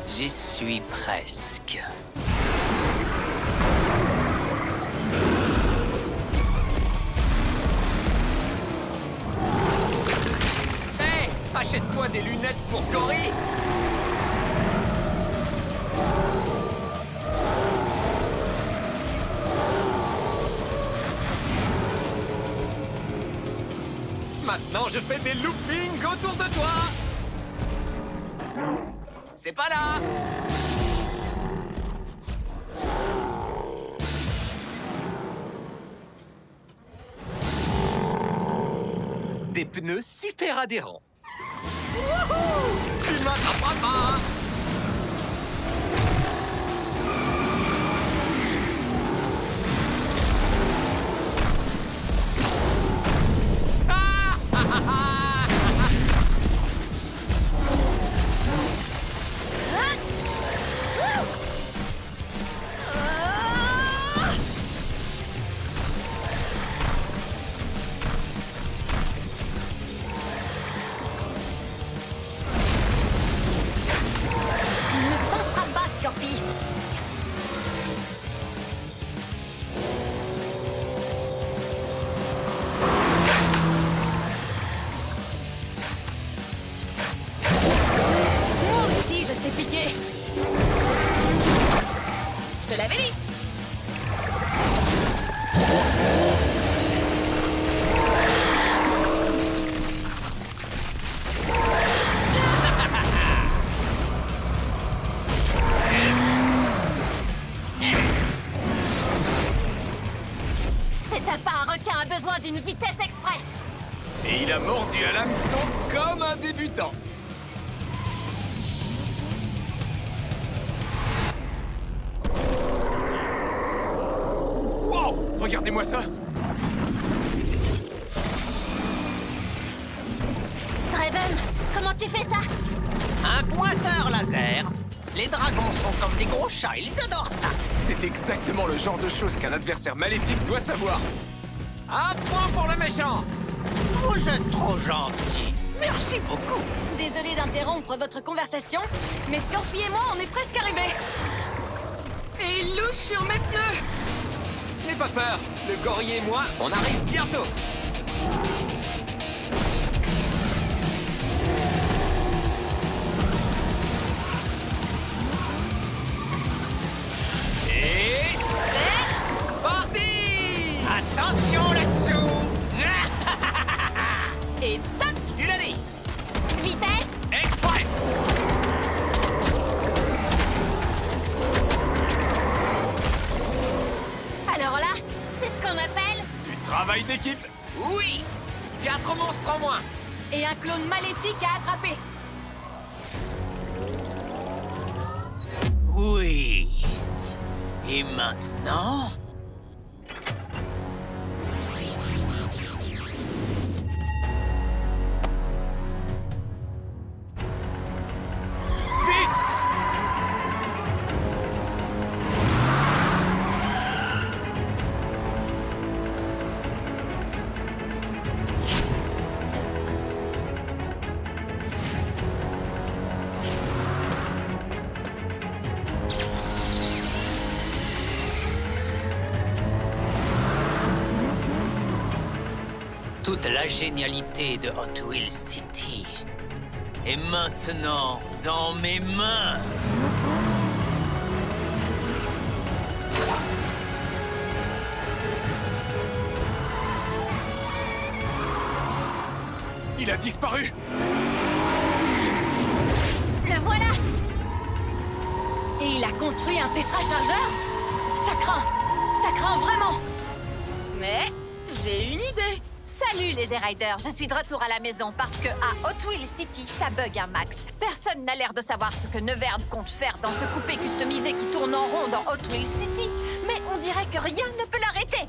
J'y suis presque. Hé, achète-toi des lunettes pour Cory. Maintenant, je fais des loopings autour de toi. C'est pas là. Des pneus super adhérents. Wouhou! Tu m'attraperas pas. Tu ne me passeras pas, Scorpi. Moi aussi, je sais piquer. Je te l'avais dit. C'est pas un requin a besoin d'une vitesse express. Et il a mordu à l'hameçon comme un débutant. Wow! Regardez-moi ça! Draven, comment tu fais ça? Un pointeur laser. Les dragons sont comme des gros chats, ils adorent ça. C'est exactement le genre de choses qu'un adversaire maléfique doit savoir. Un point pour le méchant. Vous êtes trop gentil. Merci beaucoup. Désolé d'interrompre votre conversation, mais Scorpi et moi, on est presque arrivés. Et il louche sur mes pneus. N'aie pas peur, le gorille et moi, on arrive bientôt. Et... C'est... Parti! Attention là-dessous. Et tac. Tu l'as dit. Vitesse? Express! Alors là, c'est ce qu'on appelle... Du travail d'équipe. Oui! 4 monstres en moins. Et un clone maléfique à attraper. Oui. Et maintenant... Vite! Toute la génialité de Hot Wheels City est maintenant dans mes mains. Il a disparu! Le voilà! Et il a construit un tétrachargeur? Ça craint vraiment. Mais j'ai une idée. Salut les G-Riders, je suis de retour à la maison parce que à Hot Wheels City, ça bug un max. Personne n'a l'air de savoir ce que Neverd compte faire dans ce coupé customisé qui tourne en rond dans Hot Wheels City. Mais on dirait que rien ne peut l'arrêter.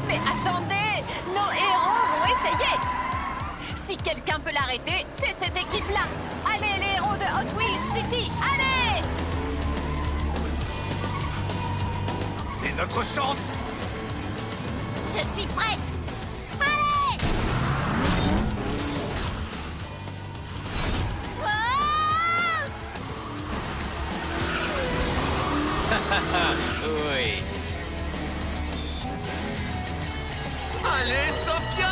Mais attendez, nos héros vont essayer. Si quelqu'un peut l'arrêter, c'est cette équipe-là. Allez les héros de Hot Wheels City, allez! C'est notre chance! Je suis prête. Allez! Oui. Allez, Sophia!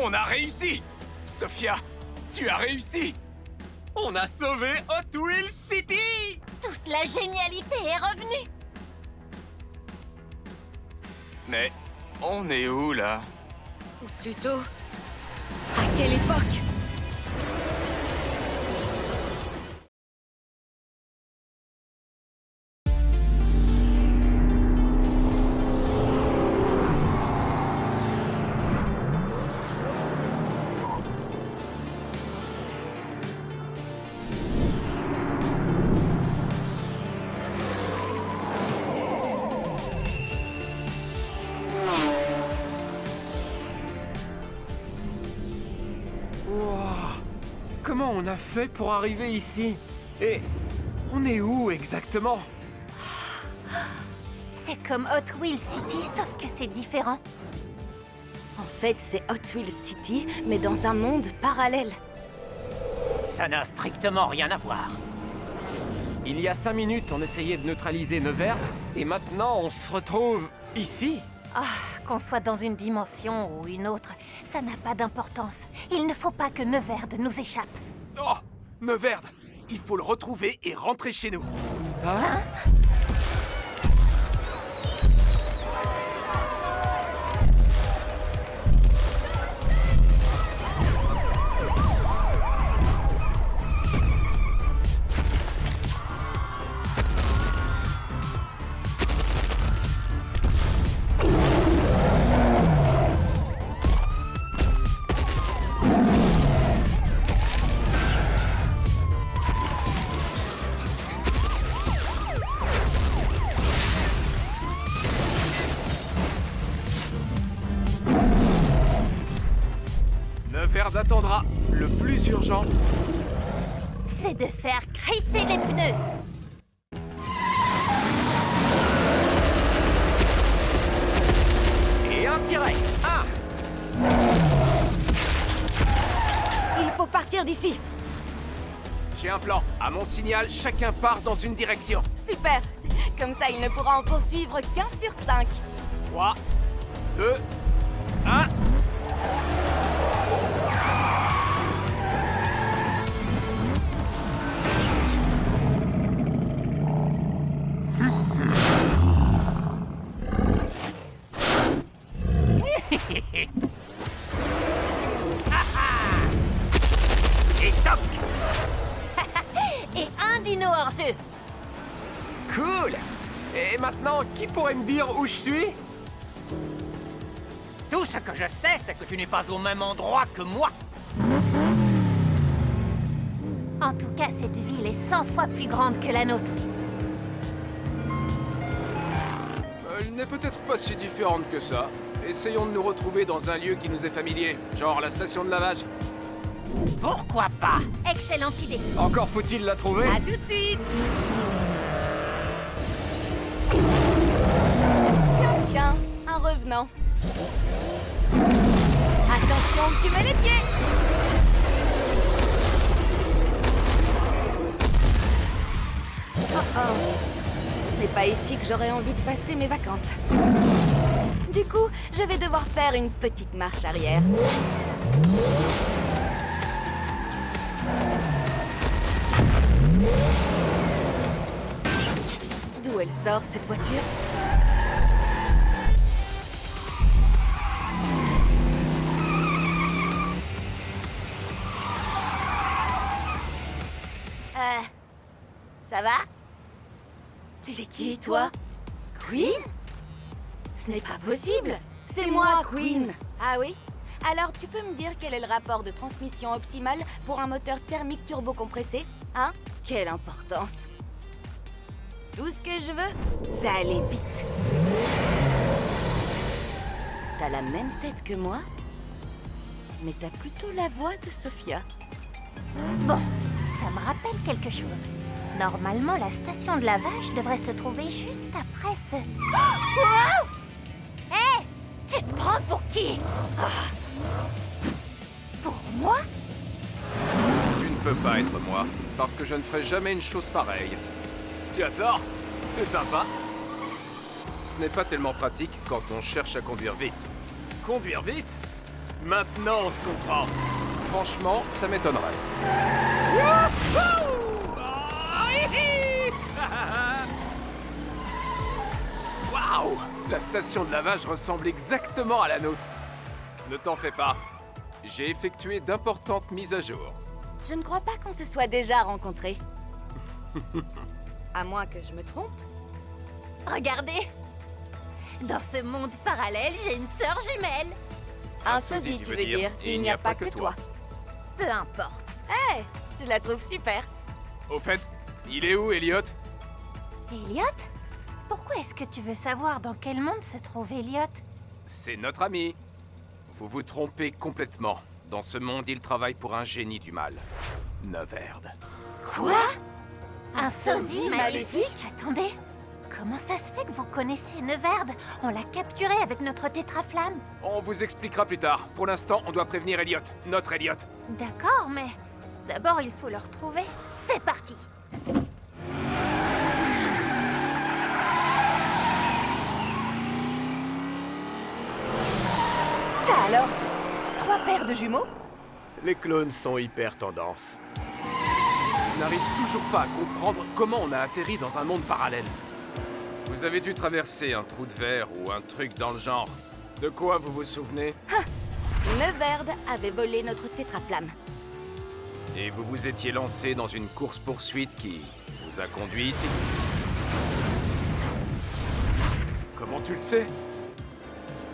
On a réussi! Sophia, tu as réussi! On a sauvé Hot Wheels City! Toute la génialité est revenue. Mais on est où là? Ou plutôt, à quelle époque? Comment on a fait pour arriver ici? Et on est où exactement? C'est comme Hot Wheels City, sauf que c'est différent. En fait, c'est Hot Wheels City, mais dans un monde parallèle. Ça n'a strictement rien à voir. Il y a 5 minutes, on essayait de neutraliser Neverd, et maintenant on se retrouve ici? Ah, qu'on soit dans une dimension ou une autre, ça n'a pas d'importance. Il ne faut pas que Neverd nous échappe. Oh! Neverd! Il faut le retrouver et rentrer chez nous. Hein? Neverd attendra. Le plus urgent, C'est de faire crisser les pneus. Et un T-Rex! Ah! Il faut partir d'ici. j'ai un plan. À mon signal, chacun part dans une direction. Super. Comme ça, il ne pourra en poursuivre qu'un sur 5. 3, 2, 1... Et toc! Et un dino hors jeu. Cool! Et maintenant, qui pourrait me dire où je suis? Tout ce que je sais, c'est que tu n'es pas au même endroit que moi. En tout cas, cette ville est 100 fois plus grande que la nôtre. Elle n'est peut-être pas si différente que ça. Essayons de nous retrouver dans un lieu qui nous est familier, genre la station de lavage. Pourquoi pas? Excellente idée. Encore faut-il la trouver? À tout de suite. Tiens, un revenant. Attention, tu mets les pieds. Oh oh. Ce n'est pas ici que j'aurais envie de passer mes vacances. Du coup, je vais devoir faire une petite marche arrière. D'où D'où elle sort, cette voiture? Ça va? T'es qui, toi? Queen? Ce n'est pas possible! C'est moi, Queen! Ah oui? Alors, tu peux me dire quel est le rapport de transmission optimal pour un moteur thermique turbo-compressé? Hein? Quelle importance! Tout ce que je veux, c'est aller vite. T'as la même tête que moi, mais t'as plutôt la voix de Sophia. Bon, ça me rappelle quelque chose. Normalement, la station de lavage devrait se trouver juste après ce... Wow! Hé! Tu te prends pour qui? Pour moi? Tu ne peux pas être moi, parce que je ne ferai jamais une chose pareille. Tu as tort, c'est sympa. Ce n'est pas tellement pratique quand on cherche à conduire vite. Conduire vite? Maintenant on se comprend. Franchement, ça m'étonnerait. Waouh! La station de lavage ressemble exactement à la nôtre. Ne t'en fais pas. J'ai effectué d'importantes mises à jour. Je ne crois pas qu'on se soit déjà rencontrés. À moins que je me trompe. Regardez! Dans ce monde parallèle, j'ai une sœur jumelle. Un sosie, tu veux dire. Il n'y a pas que toi. Peu importe. Hé! Je la trouve super. Au fait, il est où, Elliot? Elliot? Pourquoi est-ce que tu veux savoir dans quel monde se trouve Elliot? C'est notre ami. Vous vous trompez complètement. Dans ce monde, il travaille pour un génie du mal. Neverd. Quoi? Un sosie maléfique? Attendez, comment ça se fait que vous connaissez Neverd? On l'a capturé avec notre tétraflamme. On vous expliquera plus tard. Pour l'instant, on doit prévenir Elliot. Notre Elliot. D'accord, mais d'abord il faut le retrouver. C'est parti! Ça alors? 3 paires de jumeaux? Les clones sont hyper tendance. Je n'arrive toujours pas à comprendre comment on a atterri dans un monde parallèle. Vous avez dû traverser un trou de verre ou un truc dans le genre. De quoi vous vous souvenez? Neverd avait volé notre tétraflamme. Et vous vous étiez lancé dans une course-poursuite qui vous a conduit ici. Comment tu le sais?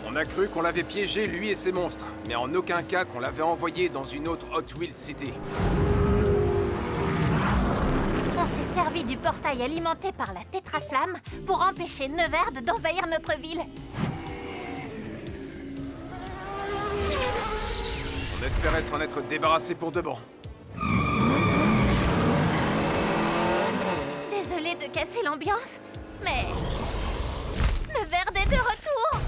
On a cru qu'on l'avait piégé, lui et ses monstres, mais en aucun cas qu'on l'avait envoyé dans une autre Hot Wheels City. On s'est servi du portail alimenté par la tétraflamme pour empêcher Neverd d'envahir notre ville. On espérait s'en être débarrassé pour de bon. Désolée de casser l'ambiance, mais... Neverd est de retour!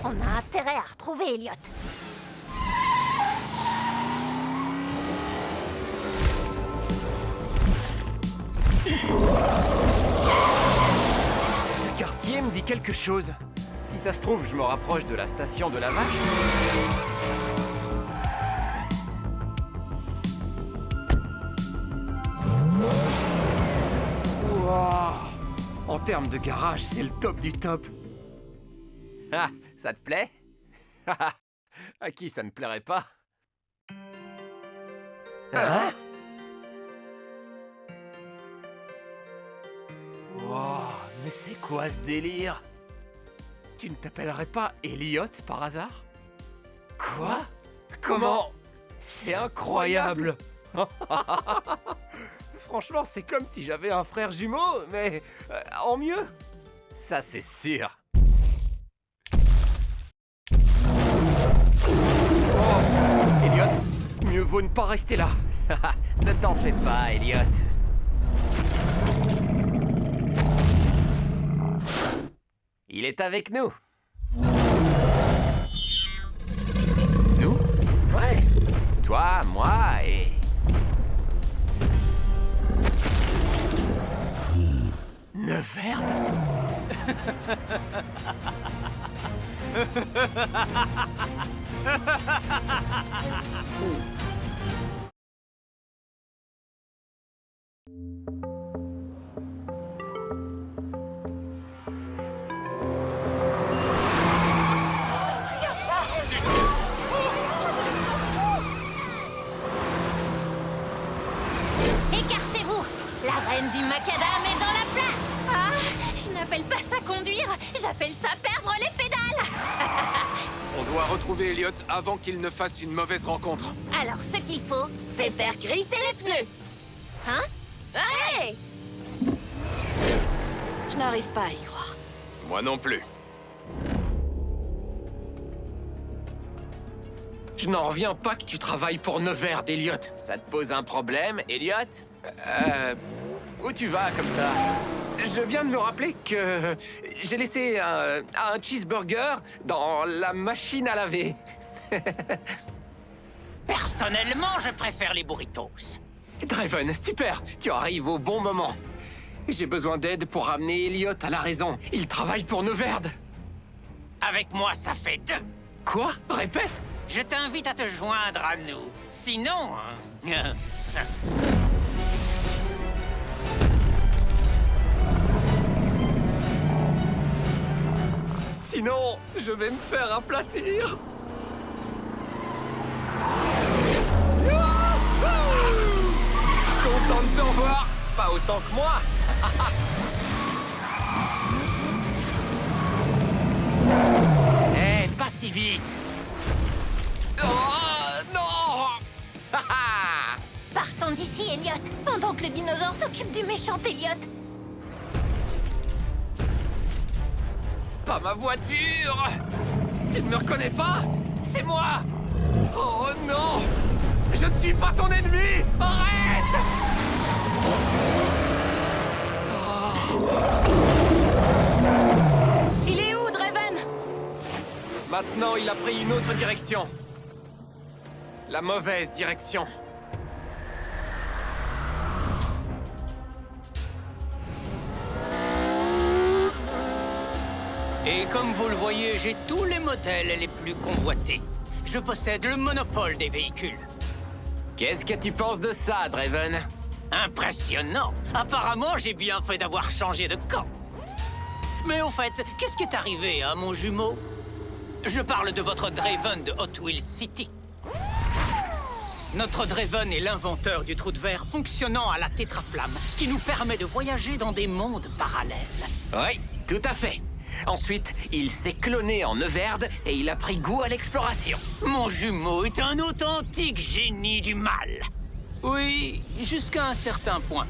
On a intérêt à retrouver Elliot. Ce quartier me dit quelque chose. Si ça se trouve, je me rapproche de la station de lavage. Wow. En termes de garage, c'est le top du top. Ah, ça te plaît? À qui ça ne plairait pas? Hein? Wow, mais c'est quoi ce délire? Tu ne t'appellerais pas Elliot par hasard? Quoi? Comment? C'est incroyable! Franchement, c'est comme si j'avais un frère jumeau, mais en mieux. Ça, c'est sûr. Oh, Elliot, mieux vaut ne pas rester là. Ne t'en fais pas, Elliot. Il est avec nous. Nous? Ouais. Toi, moi et... Neverd? reine du macadam est dans la place. Ah, je n'appelle pas ça conduire, j'appelle ça perdre les pédales. On doit retrouver Elliot avant qu'il ne fasse une mauvaise rencontre. Alors ce qu'il faut, C'est faire grisser les pneus. hein? Hey! Je n'arrive pas à y croire. Moi non plus. Je n'en reviens pas que tu travailles pour Neverd, Elliot. Ça te pose un problème, Elliot? Où tu vas comme ça? Je viens de me rappeler que j'ai laissé un cheeseburger dans la machine à laver. Personnellement, je préfère les burritos. Draven, super, tu arrives au bon moment. J'ai besoin d'aide pour amener Elliot à la raison. Il travaille pour Neverd. Avec moi, ça fait 2. Quoi? Répète. Je t'invite à te joindre à nous. Sinon... hein, Sinon, je vais me faire aplatir. Content de te revoir. Pas autant que moi. Eh, pas si vite. Oh, non. Partons d'ici, Elliot, pendant que le dinosaure s'occupe du méchant Elliot. Pas ma voiture. Tu ne me reconnais pas? C'est moi. Oh non. Je ne suis pas ton ennemi. Arrête. Il est où, Draven? Maintenant, il a pris une autre direction. La mauvaise direction. Et comme vous le voyez, j'ai tous les modèles les plus convoités. Je possède le monopole des véhicules. Qu'est-ce que tu penses de ça, Draven? Impressionnant. Apparemment, j'ai bien fait d'avoir changé de camp. Mais au fait, qu'est-ce qui est arrivé à mon jumeau? Je parle de votre Draven de Hot Wheels City. Notre Draven est l'inventeur du trou de verre fonctionnant à la tétraflamme, qui nous permet de voyager dans des mondes parallèles. Oui, tout à fait. Ensuite, il s'est cloné en Neverd et il a pris goût à l'exploration. Mon jumeau est un authentique génie du mal. Oui, jusqu'à un certain point.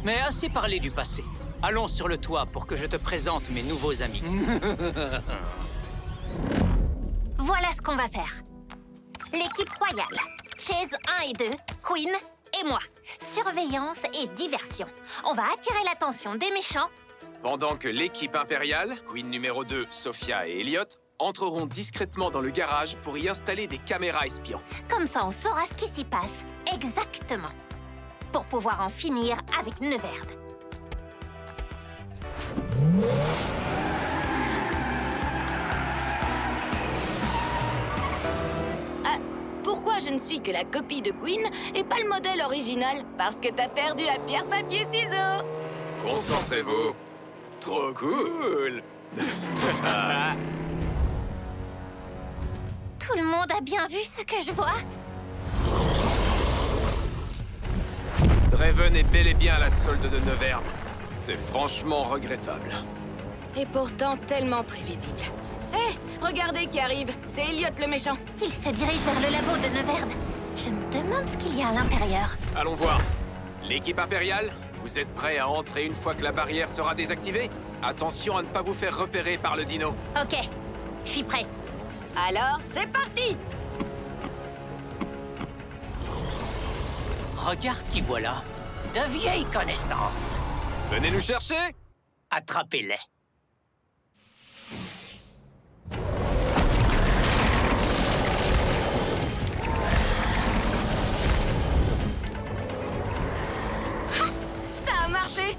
Mais assez parlé du passé. Allons sur le toit pour que je te présente mes nouveaux amis. Voilà ce qu'on va faire. L'équipe royale, Chase 1 et 2, Queen et moi. Surveillance et diversion. On va attirer l'attention des méchants. Pendant que l'équipe impériale, Queen numéro 2, Sophia et Elliot, entreront discrètement dans le garage pour y installer des caméras espions. Comme ça, on saura ce qui s'y passe. Exactement. Pour pouvoir en finir avec Neverd. Pourquoi je ne suis que la copie de Queen et pas le modèle original? Parce que t'as perdu à pierre, papier, ciseaux. Concentrez-vous. Trop cool. Tout le monde a bien vu ce que je vois? Draven est bel et bien à la solde de Neverd. C'est franchement regrettable. Et pourtant tellement prévisible. Hé, regardez qui arrive. C'est Elliot le méchant. Il se dirige vers le labo de Neverd. Je me demande ce qu'il y a à l'intérieur. Allons voir. L'équipe impériale, vous êtes prêts à entrer une fois que la barrière sera désactivée? Attention à ne pas vous faire repérer par le dino. Ok, je suis prête. Alors, c'est parti. Regarde qui voilà. De vieilles connaissances. Venez nous chercher. Attrapez-les. Ça a marché.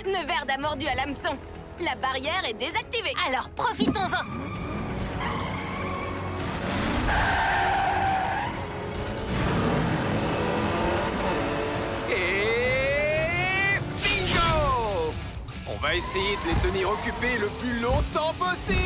Neverd a mordu à l'hameçon. La barrière est désactivée. Alors, profitons-en. Et bingo! On va essayer de les tenir occupés le plus longtemps possible.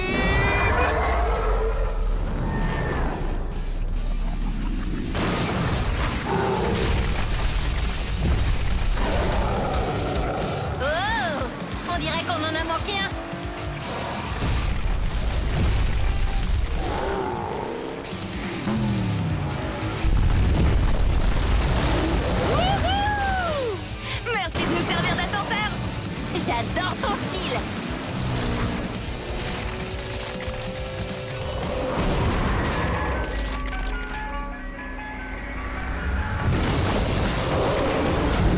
On dirait qu'on en a manqué un. Wouhou! Merci de nous servir d'ascenseur. J'adore ton style.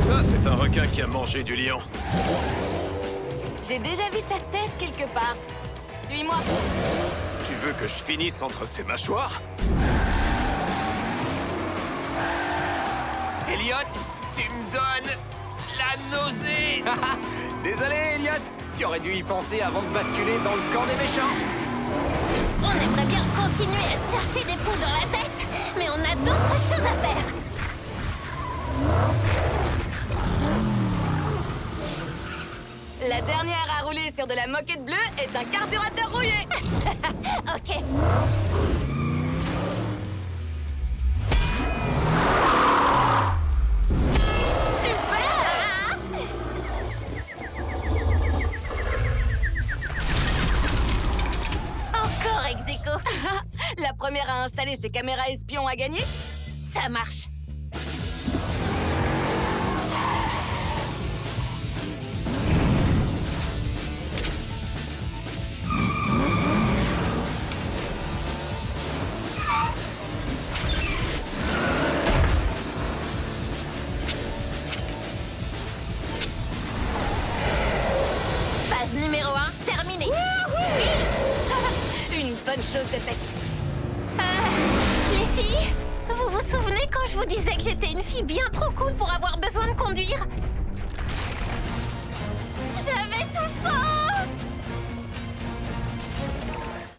Ça, c'est un requin qui a mangé du lion. J'ai déjà vu sa tête quelque part. Suis-moi. Tu veux que je finisse entre ses mâchoires? Elliot, tu me donnes la nausée. Désolé, Elliot. Tu aurais dû y penser avant de basculer dans le camp des méchants. On aimerait bien continuer à te chercher des poules dans la tête, mais on a d'autres choses à faire. La dernière à rouler sur de la moquette bleue est un carburateur rouillé. Ok. Encore ex aequo. La première à installer ses caméras espions a gagné. Ça marche. Phase numéro 1, terminée. Une bonne chose de faite. Les filles, vous vous souvenez quand je vous disais que j'étais une fille bien trop cool pour avoir besoin de conduire?